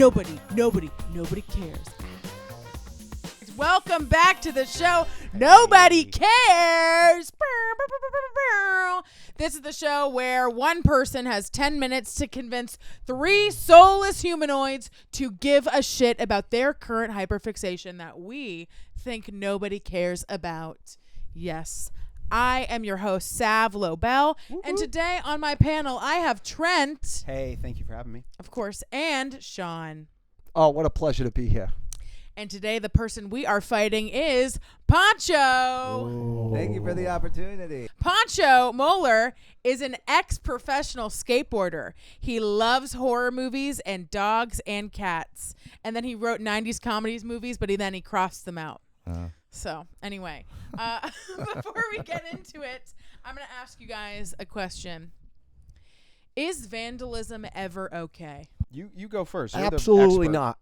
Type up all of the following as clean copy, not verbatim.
Nobody cares. Welcome back to the show. Nobody cares. This is the show where one person has 10 minutes to convince 3 soulless humanoids to give a shit about their current hyperfixation that we think nobody cares about. Yes, I am your host, Sav Lobel, and today on my panel, I have Trent. Hey, thank you for having me. Of course, and Sean. Oh, what a pleasure to be here. And today, the person we are fighting is Pancho. Oh. Thank you for the opportunity. Pancho Moller is an ex-professional skateboarder. He loves horror movies and dogs and cats. And then he wrote 90s comedies movies, but then he crossed them out. So, anyway, before we get into it, I'm going to ask you guys a question. Is vandalism ever okay? You go first. You're Absolutely the not.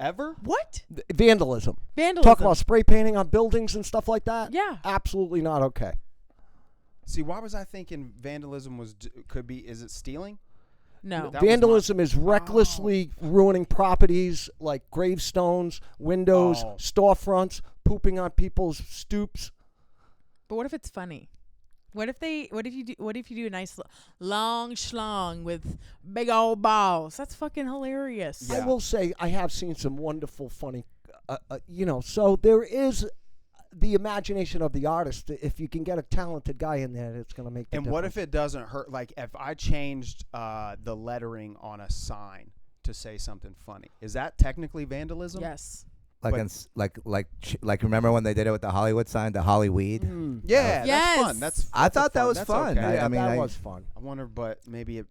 Ever? What? Vandalism. Vandalism. Talk about spray painting on buildings and stuff like that? Yeah. Absolutely not okay. See, why was I thinking vandalism could be? Is it stealing? No. That was Vandalism is recklessly ruining properties like gravestones, windows, storefronts, pooping on people's stoops. But what if it's funny? What if you do a nice long schlong with big old balls? That's fucking hilarious. Yeah. I will say I have seen some wonderful, funny, so there is the imagination of the artist. If you can get a talented guy in there, it's going to make the difference. What if it doesn't hurt? Like if I changed the lettering on a sign to say something funny, is that technically vandalism? Yes. Like remember when they did it with the Hollywood sign, the Hollyweed? Yeah, Yes. that's fun. I thought that was That's fun. okay. I mean, that was fun. I wonder, but maybe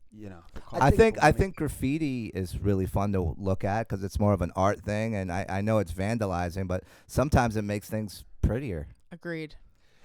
I think graffiti is really fun to look at because it's more of an art thing, and I know it's vandalizing, but sometimes it makes things prettier. Agreed.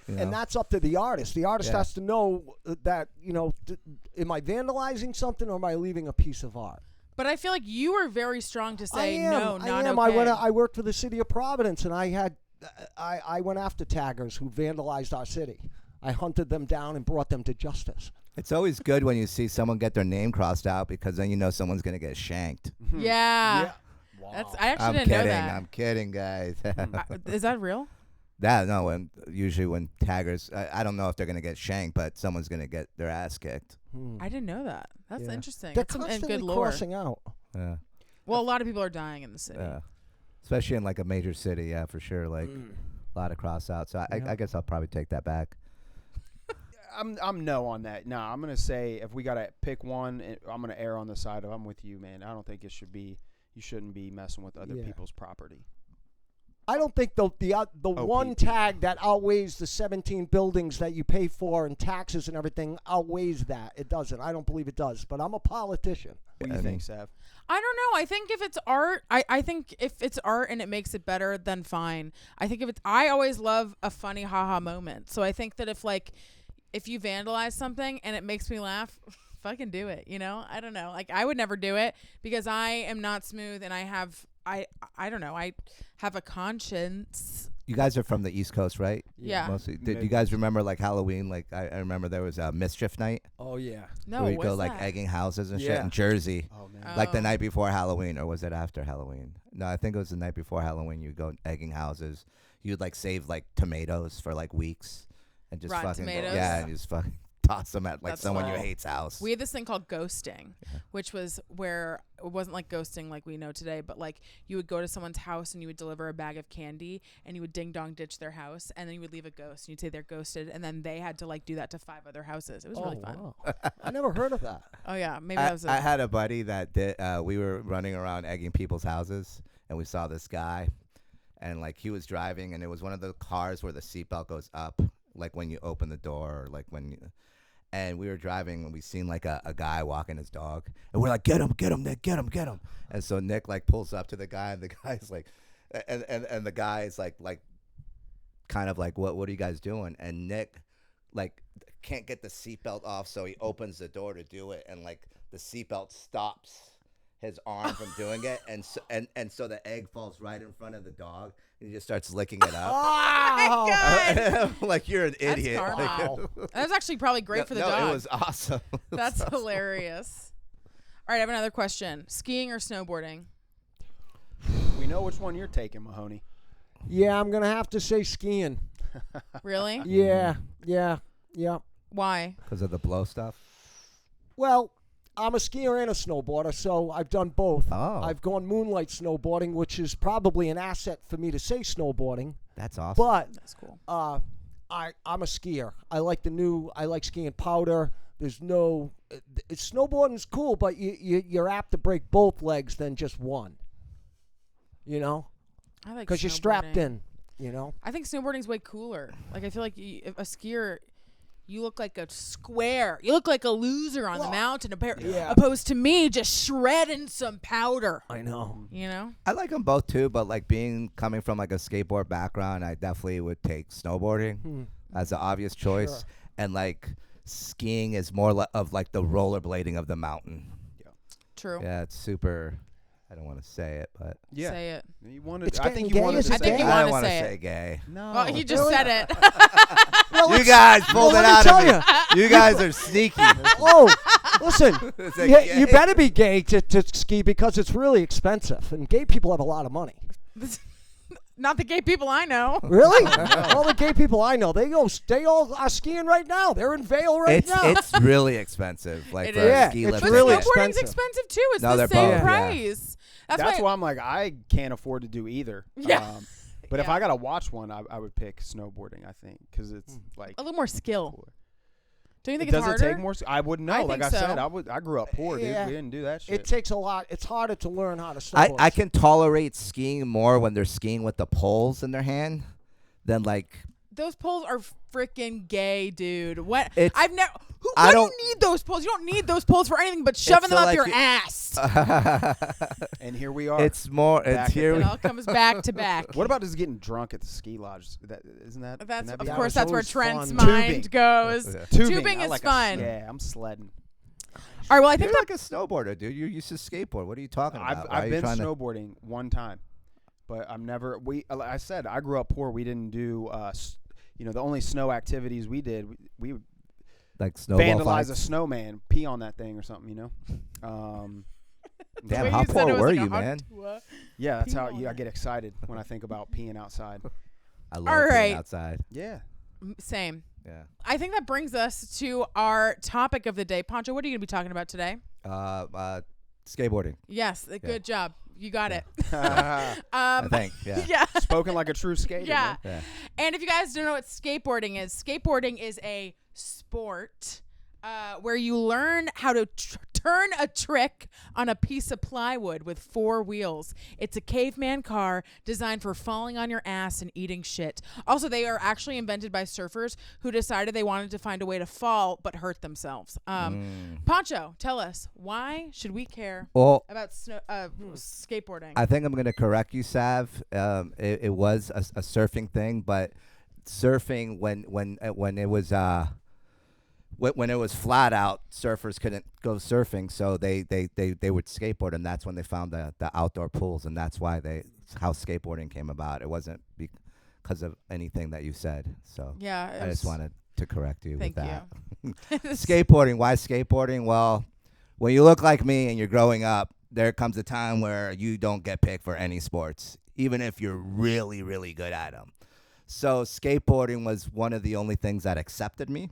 You know? And that's up to the artist. The artist has to know that, am I vandalizing something or am I leaving a piece of art? But I feel like you were very strong to say no, not I am. okay. I worked for the city of Providence, and I went after taggers who vandalized our city. I hunted them down and brought them to justice. It's always good when you see someone get their name crossed out because then you know someone's gonna get shanked. Yeah. Wow. I actually didn't know that. I'm kidding, guys. Is that real? Usually when taggers, I don't know if they're gonna get shanked, but someone's gonna get their ass kicked. I didn't know that. That's Yeah. interesting. They're That's some constantly good lore. crossing out. Yeah. Well, a lot of people are dying in the city. Yeah. Especially in like a major city, yeah, for sure. Like a lot of cross out. So I guess I'll probably take that back. I'm no on that. No, I'm gonna say if we gotta pick one, I'm gonna err on the side of I'm with you, man. I don't think it should be. You shouldn't be messing with other people's property. I don't think the one tag that outweighs the 17 buildings that you pay for and taxes and everything outweighs that. It doesn't. I don't believe it does. But I'm a politician. What do you think, Sav? I don't know. I think if it's art, I think if it's art and it makes it better, then fine. I think I always love a funny haha moment. So I think that if you vandalize something and it makes me laugh, fucking do it. I don't know. Like I would never do it because I am not smooth and I don't know. I have a conscience. You guys are from the East Coast, right? Yeah. Mostly. Did you guys remember like Halloween? Like I remember there was a Mischief Night. Oh, yeah. No, where you go what's like that? egging houses and shit Yeah. in Jersey. Oh man. Like the night before Halloween, or was it after Halloween? No, I think it was the night before Halloween. You'd go egging houses. You'd like save like tomatoes for like weeks and just Rotten fucking tomatoes? and just fucking toss them at like That's someone you wild. hate's house. We had this thing called ghosting, which was where it wasn't like ghosting like we know today, but like you would go to someone's house and you would deliver a bag of candy and you would ding dong ditch their house and then you would leave a ghost and you'd say they're ghosted and then they had to like do that to 5 other houses. It was really fun. Wow. I never heard of that. Oh yeah, maybe that was I had a buddy that did. We were running around egging people's houses, and we saw this guy, and like he was driving, and it was one of the cars where the seatbelt goes up, like when you open the door, or like when you. And we were driving, and we seen like a guy walking his dog, and we're like, "Get him, Nick, get him!" And so Nick like pulls up to the guy, and the guy's like, and the guy is like, kind of like, "What are you guys doing?" And Nick, like, can't get the seatbelt off, so he opens the door to do it, and like the seatbelt stops his arm from doing it, and so the egg falls right in front of the dog, and he just starts licking it up. Oh my God. Like you're an That's idiot. karma. That was actually probably great for the dog. It was awesome. That's hilarious. All right, I have another question. Skiing or snowboarding? We know which one you're taking, Mahoney. Yeah, I'm gonna have to say skiing. Really? Yeah. Why? Because of the blow stuff. Well, I'm a skier and a snowboarder, so I've done both. Oh. I've gone moonlight snowboarding, which is probably an asset for me to say snowboarding. That's awesome. But That's cool. I'm a skier. I like skiing powder. There's no snowboarding's cool, but you're apt to break both legs than just one. You know, I like because you're strapped snowboarding. in. You know. I think snowboarding's way cooler. Like I feel like if a skier, you look like a square. You look like a loser on the mountain, opposed to me just shredding some powder. I know. You know. I like them both too, but like coming from like a skateboard background, I definitely would take snowboarding as the obvious choice, Sure. and like skiing is more of like the rollerblading of the mountain. True. Yeah, it's super. I don't want to say it, but Yeah. Say it. You wanted. It's I think getting you wanted gay, to is it say I think you that. wanna I want to say say it. gay. No. Well, he just really? said it. You guys pulled it let me out tell of me. You guys are sneaky. Oh, listen. It's like, You better be gay to ski because it's really expensive, and gay people have a lot of money. Not the gay people I know. Really? All the gay people I know, they all are skiing right now. They're in Vail right now. It's really expensive. Like It for is. a Yeah, ski it's lift. But really snowboarding's expensive. expensive too. It's No, the they're same both, yeah. price. That's why I'm like I can't afford to do either. Yeah. But if Yeah. I gotta watch one, I would pick snowboarding. I think because it's like a little more skill. cooler. Don't you think it's Does harder? it take more? I wouldn't know. I Like think I said, so. I grew up poor, dude. Yeah. We didn't do that shit. It takes a lot. It's harder to learn how to snowboard. I can tolerate skiing more when they're skiing with the poles in their hand than like. Those poles are freaking gay, dude. What? It's- I've never. I Why do don't- you need those poles? You don't need those poles for anything but shoving them so up like your it- ass. And here we are. It's more. Back It's at here. It We, all comes back to back. What about just getting drunk at the ski lodge? Isn't that? That's can that of be Yeah, course it's that's where always Trent's fun. mind Tubing. goes. Yeah. Tubing I is like fun. Yeah, I'm sledding. All right. Well, I think You're that like a snowboarder, dude. You used to skateboard. What are you talking about? Why are I've you been trying to- snowboarding one time, but I'm never. I said I grew up poor. We didn't do. The only snow activities we did, we would like snowball vandalize fights? a snowman, pee on that thing or something. the Damn, way how you said poor it was were like a you, hug man? to a- Yeah, that's Pee how on I it. get excited when I think about peeing outside. I love All being right. outside. Yeah. Same. Yeah. I think that brings us to our topic of the day. Pancho, what are you going to be talking about today? Skateboarding. Yes, good job. You got it. I think. Yeah. Yeah. Spoken like a true skater. Yeah. man. Yeah. And if you guys don't know what skateboarding is a sport where you learn how to turn a trick on a piece of plywood with 4 wheels. It's a caveman car designed for falling on your ass and eating shit. Also, they are actually invented by surfers who decided they wanted to find a way to fall but hurt themselves. Pancho, tell us, why should we care Well, about skateboarding? I think I'm going to correct you, Sav. It was a surfing thing, but surfing when it was when it was flat out, surfers couldn't go surfing, so they would skateboard, and that's when they found the outdoor pools, and that's why how skateboarding came about. It wasn't because of anything that you said. So Yeah, I just wanted to correct you Thank with that. you. Skateboarding. Why skateboarding? Well, when you look like me and you're growing up, there comes a time where you don't get picked for any sports, even if you're really, really good at them. So skateboarding was one of the only things that accepted me.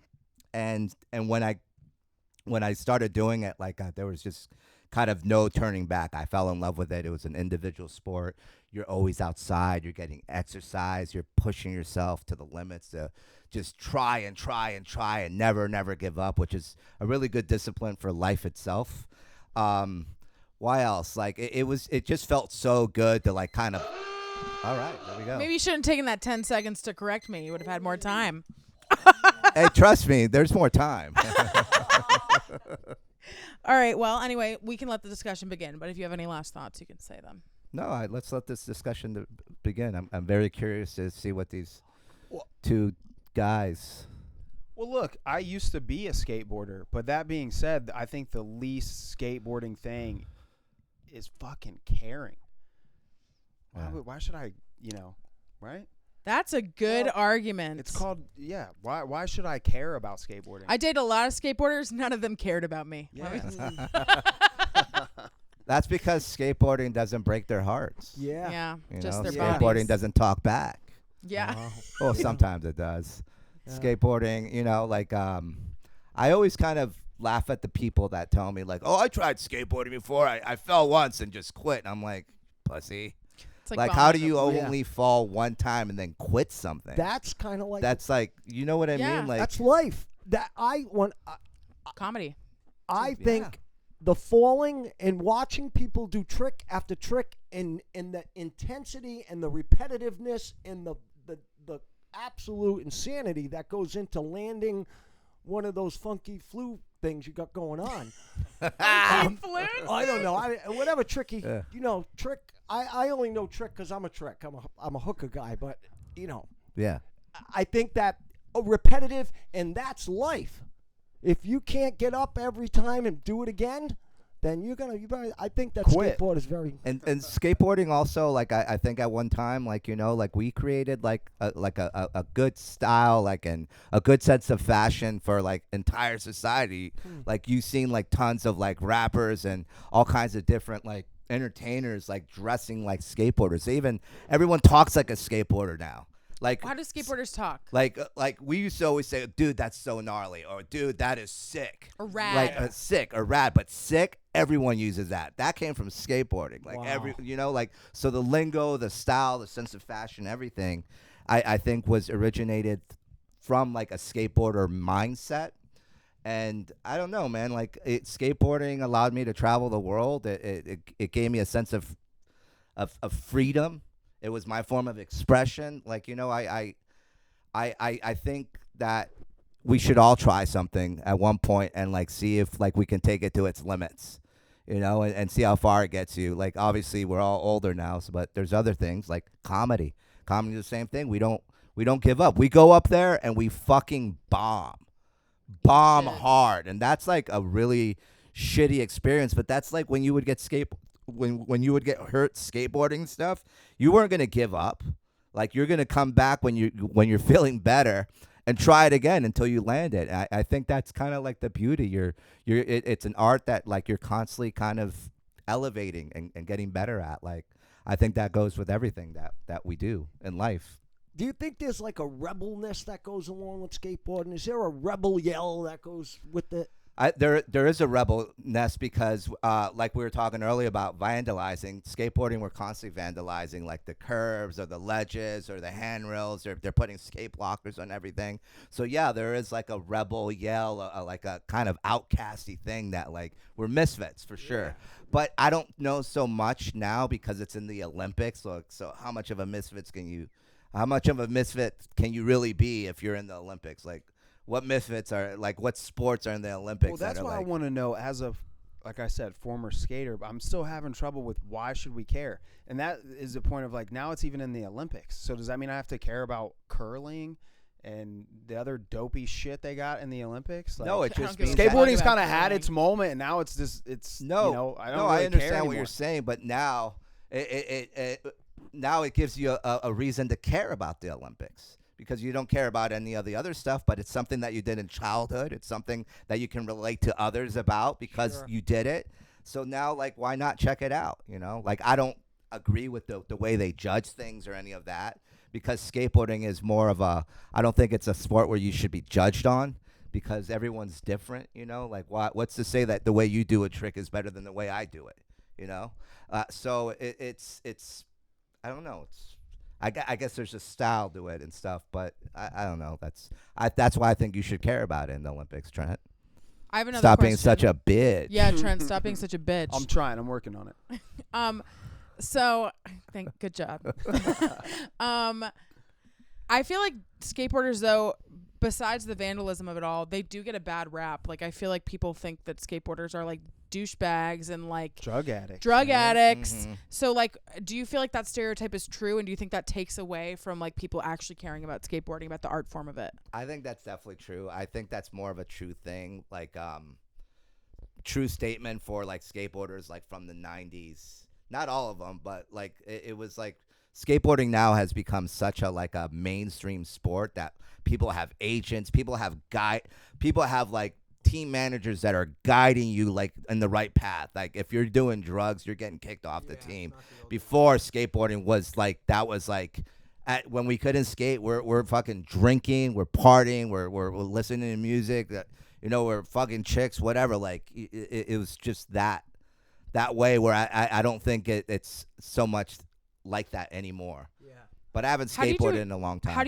And when I started doing it, there was just kind of no turning back. I fell in love with it. It was an individual sport. You're always outside. You're getting exercise. You're pushing yourself to the limits to just try and never give up, which is a really good discipline for life itself. Why else? It just felt so good to kind of. All right, there we go. Maybe you shouldn't have taken that 10 seconds to correct me. You would have had more time. Hey, trust me, there's more time. All right. Well, anyway, we can let the discussion begin. But if you have any last thoughts, you can say them. No, let's let this discussion begin. I'm very curious to see what these two guys. Well, look, I used to be a skateboarder, but that being said, I think the least skateboarding thing is fucking caring. Why should I, right? That's a good argument. It's called, why should I care about skateboarding? I dated a lot of skateboarders. None of them cared about me. Yeah. That's because skateboarding doesn't break their hearts. Yeah. Yeah, You just know, their skateboarding bodies. doesn't talk back. Yeah. Well, sometimes it does. Yeah. Skateboarding, you know, like I always kind of laugh at the people that tell me like, "Oh, I tried skateboarding before. I fell once and just quit." And I'm like, "Pussy." It's Like how do vomiting you up- Yeah. only fall one time and then quit something? That's kind of like That's like, you know what I Yeah. mean? Like that's life. That I want. comedy. I think the falling and watching people do trick after trick and the intensity and the repetitiveness and the absolute insanity that goes into landing one of those funky flu things you got going on. I don't know. Whatever tricky, Yeah. trick. I only know trick because I'm a trick. I'm a hooker guy, but yeah. I think that repetitive, and that's life. If you can't get up every time and do it again, then you better. I think that Quit. skateboard is very. And skateboarding also, like I think at one time, like like we created like a good style, like and a good sense of fashion for like entire society. Like you've seen like tons of like rappers and all kinds of different like entertainers like dressing like skateboarders. Even everyone talks like a skateboarder now. Like How do skateboarders talk? like we used to always say, "Dude, that's so gnarly," or "Dude, that is sick." Or rad. Like sick or rad, but sick. Everyone uses that. That came from skateboarding. Like Wow. like so the lingo, the style, the sense of fashion, everything, I think was originated from like a skateboarder mindset. And I don't know, man. Like skateboarding allowed me to travel the world. It gave me a sense of freedom. It was my form of expression. Like I think that we should all try something at one point and like see if like we can take it to its limits, and see how far it gets you. Like obviously we're all older now, but there's other things like comedy. Comedy is the same thing. We don't give up. We go up there and we fucking bomb Shit. hard, and that's like a really shitty experience. But that's like when you would get when you would get hurt skateboarding stuff, you weren't gonna give up. Like you're gonna come back when you're feeling better and try it again until you land it. I think that's kind of like the beauty. It's an art that like you're constantly kind of elevating and getting better at. Like I think that goes with everything that we do in life. Do you think there's like a rebelness that goes along with skateboarding? Is there a rebel yell that goes with it? There is a rebelness because, like we were talking earlier about vandalizing, skateboarding, we're constantly vandalizing like the curves or the ledges or the handrails. They're putting skate blockers on everything. So yeah, there is like a rebel yell, like a kind of outcasty thing that like we're misfits for sure. But I don't know so much now because it's in the Olympics. So how much of a misfit can you really be if you're in the Olympics? Like, what misfits are like? What sports are in the Olympics? Well, that's that are what I like, want to know as a, like I said, former skater. But I'm still having trouble with why should we care? And that is the point of like now it's even in the Olympics. So does that mean I have to care about curling and the other dopey shit they got in the Olympics? Like, no, it I just don't give a means fuck. that- skateboarding's about kind of had curling. its moment, and now it's just it's no, I don't no, really I understand care what anymore. you're saying, but now now it gives you a reason to care about the Olympics. Because you don't care about any of the other stuff, but it's something that you did in childhood. It's something that you can relate to others about because Sure. you did it. So now, like, why not check it out? Like I don't agree with the way they judge things or any of that because skateboarding is more of I don't think it's a sport where you should be judged on because everyone's different. Like what's to say that the way you do a trick is better than the way I do it? So it's I don't know. I guess there's a style to it and stuff, but I don't know. That's why I think you should care about it in the Olympics, Trent. I have another Stop question. being such a bitch. Yeah, Trent, stop being such a bitch. I'm trying. I'm working on it. So good job. I feel like skateboarders though, besides the vandalism of it all, they do get a bad rap. Like I feel like people think that skateboarders are like douchebags and like Drug addicts. addicts. Mhm. So like do you feel like that stereotype is true, and do you think that takes away from like people actually caring about skateboarding, about the art form of it? I think that's definitely true. I think that's more of a true thing, like true statement for like skateboarders like from the 90s. Not all of them, but like it was like skateboarding now has become such a mainstream sport that people have agents, people have like team managers that are guiding you like in the right path. Like if you're doing drugs, you're getting kicked off the team. Before skateboarding was like that was like when we couldn't skate, we're fucking drinking, we're partying, we're listening to music, we're fucking chicks, whatever. Like it was just that way where I don't think it's so much like that anymore. Yeah. But I haven't skateboarded in a long time. How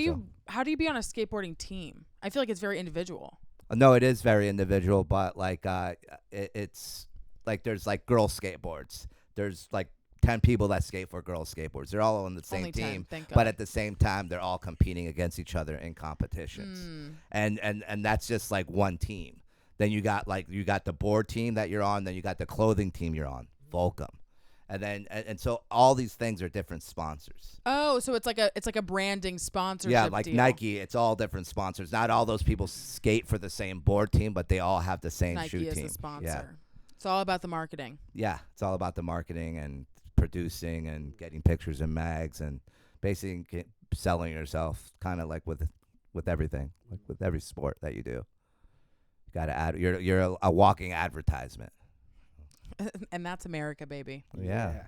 do you be on a skateboarding team? I feel like it's very individual. No, it is very individual, but like it's like there's like girl skateboards. There's like 10 people that skate for girl skateboards. They're all on the same Only team, 10, thank God. but at the same time, they're all competing against each other in competitions. And that's just like one team. Then you got the board team that you're on. Then you got the clothing team you're on, Volcom. And then and so all these things are different sponsors. Oh, so it's like a branding sponsorship. Yeah, like deal. Nike, it's all different sponsors. Not all those people skate for the same board team, but they all have the same Nike shoe is team. the sponsor. Yeah. It's all about the marketing. Yeah, it's all about the marketing and producing and getting pictures in mags and basically selling yourself, kind of like with everything, like with every sport that you do. You got to add. You're a walking advertisement. And that's America, baby. Yeah,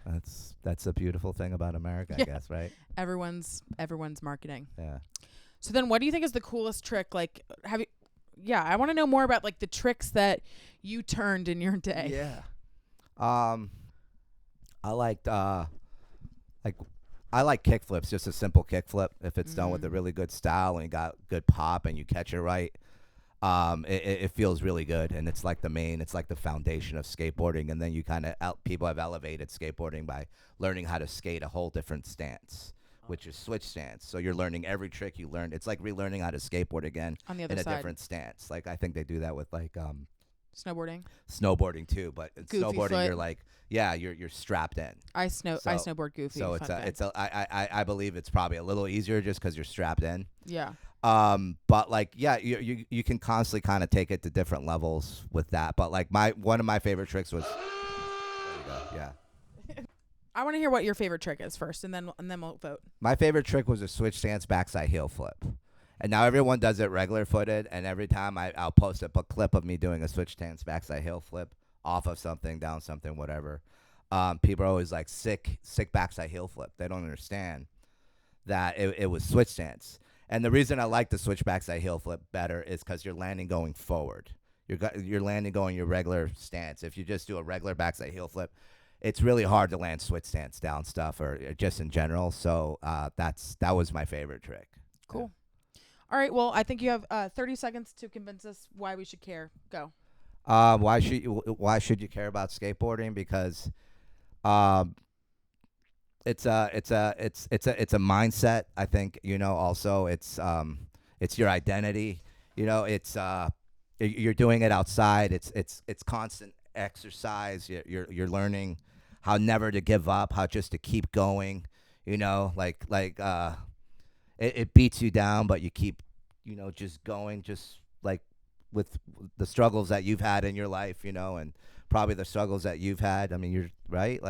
that's a beautiful thing about America, I guess, right? Everyone's marketing. Yeah. So then what do you think is the coolest trick? Like, I want to know more about like the tricks that you turned in your day. Yeah. I liked I like kickflips, just a simple kickflip. If it's done with a really good style and you got good pop and you catch it right, it feels really good, and it's like the foundation of skateboarding. And then you people have elevated skateboarding by learning how to skate a whole different stance, which is switch stance. So you're learning every trick you learned. It's like relearning how to skateboard again on the other in a side. Different stance. Like I think they do that with like snowboarding too, but in Goofy snowboarding foot. you're like you're strapped in. I snowboard goofy. So I believe it's probably a little easier just because you're strapped in. Yeah. But like you can constantly kind of take it to different levels with that. But like one of my favorite tricks was yeah. I want to hear what your favorite trick is first, and then we'll vote. My favorite trick was a switch stance backside heel flip. And now everyone does it regular footed, and every time I'll post a clip of me doing a switch stance backside heel flip off of something, down something, whatever. People are always like sick backside heel flip. They don't understand that it was switch stance. And the reason I like the switch backside heel flip better is because you're landing going forward. You're landing going your regular stance. If you just do a regular backside heel flip, it's really hard to land switch stance down stuff or just in general. So that was my favorite trick. Cool. Yeah. All right. Well, I think you have 30 seconds to convince us why we should care. Go. Why should you care about skateboarding? Because it's a mindset. I think also it's your identity. It's you're doing it outside. It's constant exercise. You're learning how never to give up, how just to keep going. It beats you down, but you keep just going, just like with the struggles that you've had in your life, and probably the struggles that you've had. I mean, you're right,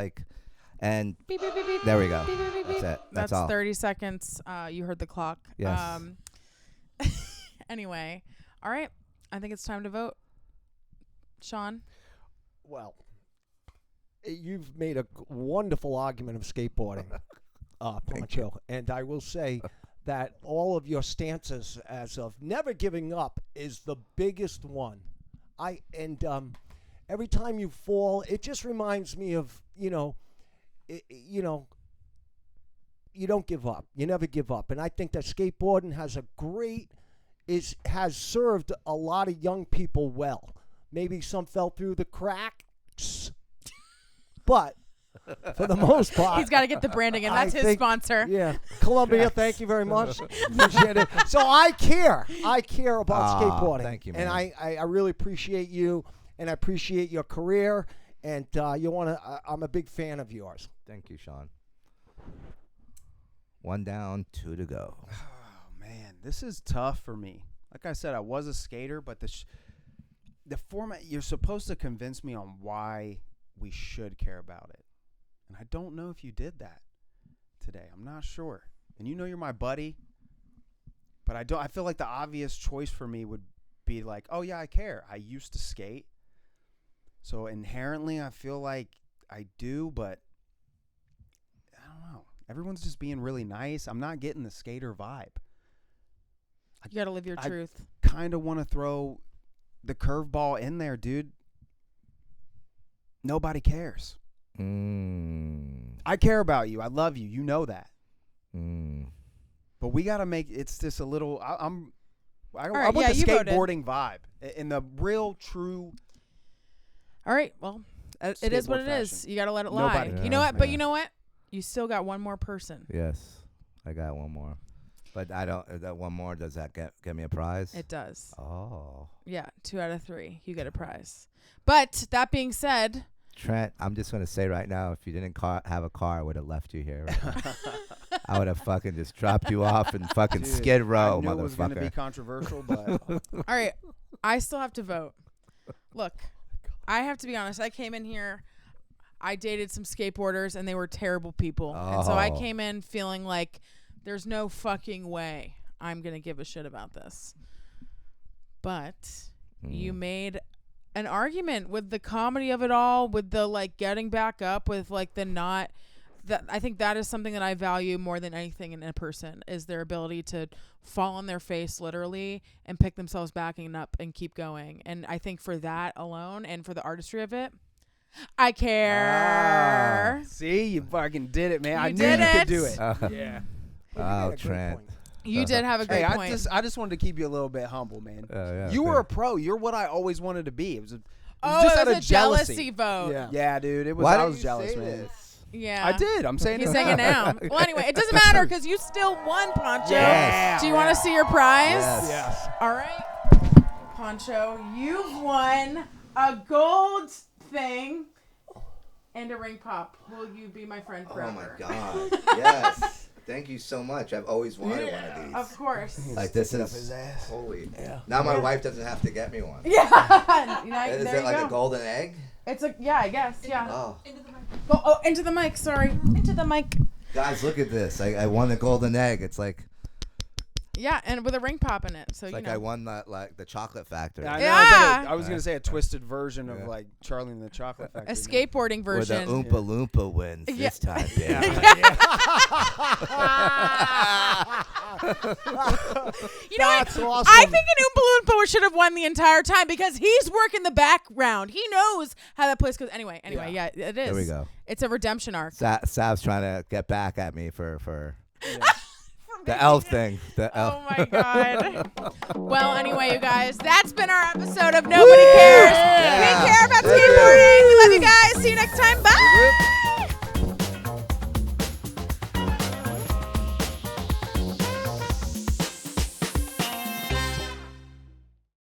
and beep, beep, beep, beep. There we go. Beep, beep, beep, beep. That's it. That's all. 30 seconds. You heard the clock. Yes. Anyway, all right. I think it's time to vote. Sean? Well, you've made a wonderful argument of skateboarding, Pancho, and I will say that all of your stances as of never giving up is the biggest one. Every time you fall, it just reminds me of, you don't give up. You never give up. And I think that skateboarding has served a lot of young people well. Maybe some fell through the cracks, but for the most part, he's got to get the branding, and that's his sponsor. Yeah, Columbia. Yes. Thank you very much. Appreciate it. So I care about skateboarding. Thank you, man. And I really appreciate you, and I appreciate your career. And I'm a big fan of yours. Thank you, Sean. 1 down, 2 to go. Oh man, this is tough for me. Like I said, I was a skater, but the format, you're supposed to convince me on why we should care about it. And I don't know if you did that today. I'm not sure. And you're my buddy, but I feel like the obvious choice for me would be like, oh yeah, I care. I used to skate. So inherently I feel like I do, but I don't know. Everyone's just being really nice. I'm not getting the skater vibe. You got to live your truth. Kind of want to throw the curveball in there, dude. Nobody cares. I care about you. I love you. You know that. But we got to make it's just a little. I want the skateboarding vibe in the real, true. All right. Well, it is what it is. You got to let it lie. Nobody You cares. know what? But you know what? You still got one more person. Yes, I got one more. But I don't. That one more, does that get me a prize? It does. Oh. Yeah, 2 out of 3. You get a prize. But that being said, Trent, I'm just gonna say right now, if you didn't have a car, I would have left you here. Right now. I would have fucking just dropped you off and fucking Dude, Skid Row, I knew it was going to be motherfucker. controversial, but all right, I still have to vote. Look, I have to be honest. I came in here. I dated some skateboarders, and they were terrible people. And so I Oh. came in feeling like there's no fucking way I'm going to give a shit about this. But you made an argument with the comedy of it all, with the, like, getting back up, with, like, the not... That I think that is something that I value more than anything in a person, is their ability to fall on their face literally and pick themselves back up and keep going. And I think for that alone and for the artistry of it, I care. see, you fucking did it, man. I knew did you it. could do it. Well, Yeah. you made Oh, a great Trent. point. You did have a great Hey, point. I just wanted to keep you a little bit humble, man. Yeah, you were fair. a pro. You're what I always wanted to be. It was just it out was of a jealousy vote. Yeah. Yeah, dude. It was. Why I did was you jealous, say man. this? Yeah. I did. I'm saying He's it saying it now. Well, anyway, it doesn't matter because you still won, Poncho. Yes. Do you want to see your prize? Yes. Yes. All right, Poncho, you've won a gold thing and a ring pop. Will you be my friend Oh forever? my God. Yes. Thank you so much. I've always wanted one of these. Of course. Like this Stick up is his ass. holy. Now my wife doesn't have to get me one. Yeah. And is there it you like go. a golden egg? It's a I guess. Yeah. Oh. Oh, into the mic. Sorry. Into the mic. Guys, look at this. I won the golden egg. It's like Yeah, and with a ring pop in it. So I won the chocolate factory. Yeah, I know, Yeah. I was gonna say a twisted version of like Charlie and the Chocolate Factory. a skateboarding Where the version. Oompa Loompa wins Yeah. this time, baby. You know what? That's awesome. I think an Oompa Loompa should have won the entire time because he's working the background. He knows how that place goes. Anyway, yeah, it is. There we go. It's a redemption arc. Sav's trying to get back at me for the elf thing. The elf. Oh my God. Well, anyway, you guys, that's been our episode of Nobody Cares. Yeah. We care about Thank you. skateboarding. We love you guys. See you next time. Bye.